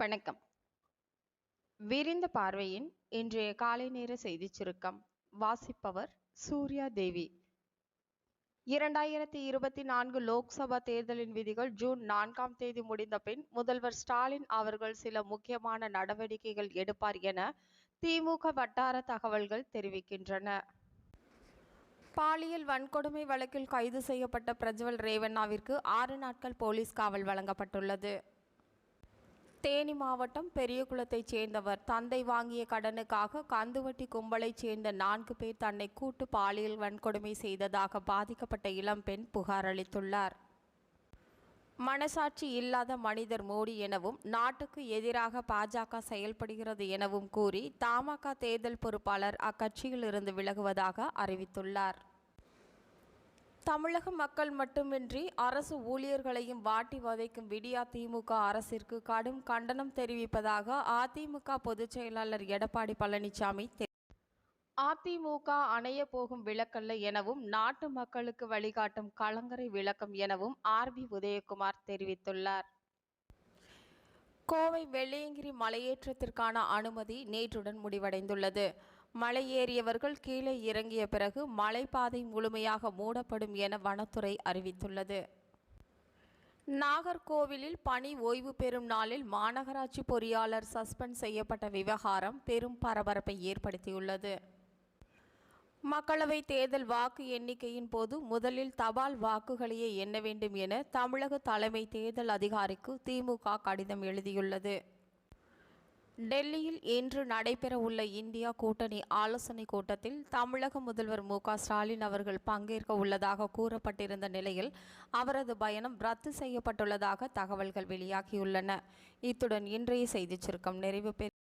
வணக்கம். விரிந்த பார்வையின் இன்றைய காலை நேர செய்திச் சுருக்கம் வாசிப்பவர் சூர்யா தேவி. 2024 லோக்சபா தேர்தலின் விதிகள் ஜூன் 4ஆம் தேதி முடிந்த பின் முதல்வர் ஸ்டாலின் அவர்கள் சில முக்கியமான நடவடிக்கைகள் எடுப்பார் என திமுக வட்டார தகவல்கள் தெரிவிக்கின்றன. பாலியல் வன்கொடுமை வழக்கில் கைது செய்யப்பட்ட பிரஜ்வல் ரேவண்ணாவிற்கு 6 நாட்கள் போலீஸ் காவல் வழங்கப்பட்டுள்ளது. தேனி மாவட்டம் பெரியகுளத்தைச் சேர்ந்தவர் தந்தை வாங்கிய கடனுக்காக கந்துவட்டி கும்பலைச் சேர்ந்த 4 பேர் தன்னை கூட்டு பாலியல் வன்கொடுமை செய்ததாக பாதிக்கப்பட்ட இளம்பெண் புகார் அளித்துள்ளார். மனசாட்சி இல்லாத மனிதர் மோடி எனவும் நாட்டுக்கு எதிராக பாஜக செயல்படுகிறது எனவும் கூறி தமாக தேர்தல் பொறுப்பாளர் அக்கட்சியில் இருந்து விலகுவதாக அறிவித்துள்ளார். தமிழக மக்கள் மட்டுமின்றி அரசு ஊழியர்களையும் வாட்டி வதைக்கும் விடியா திமுக அரசிற்கு கடும் கண்டனம் தெரிவிப்பதாக அதிமுக பொதுச் செயலாளர் எடப்பாடி பழனிசாமி அதிமுக அணைய போகும் விளக்கல்ல எனவும் நாட்டு மக்களுக்கு வழிகாட்டும் கலங்கரை விளக்கம் எனவும் ஆர்.பி. உதயகுமார் தெரிவித்துள்ளார். கோவை வெள்ளையங்கிரி மலையேற்றத்திற்கான அனுமதி நேற்றுடன் முடிவடைந்துள்ளது. மலையேறியவர்கள் கீழே இறங்கிய பிறகு மலைப்பாதை முழுமையாக மூடப்படும் என வனத்துறை அறிவித்துள்ளது. நாகர்கோவிலில் பணி ஓய்வு பெறும் நாளில் மாநகராட்சி பொறியாளர் சஸ்பெண்ட் செய்யப்பட்ட விவகாரம் பெரும் பரபரப்பை ஏற்படுத்தியுள்ளது. மக்களவை தேர்தல் வாக்கு எண்ணிக்கையின் போது முதலில் தபால் வாக்குகளையே எண்ண வேண்டும் என தமிழக தலைமை தேர்தல் அதிகாரிக்கு திமுக கடிதம் எழுதியுள்ளது. டெல்லியில் இன்று நடைபெற உள்ள இந்தியா கூட்டணி ஆலோசனை கூட்டத்தில் தமிழக முதல்வர் மு.க. ஸ்டாலின் அவர்கள் பங்கேற்க உள்ளதாக கூறப்பட்டிருந்த நிலையில் அவரது பயணம் ரத்து செய்யப்பட்டுள்ளதாக தகவல்கள் வெளியாகியுள்ளன. இத்துடன் இன்றைய செய்திச் சுருக்கம் நிறைவு பெறுகிறது.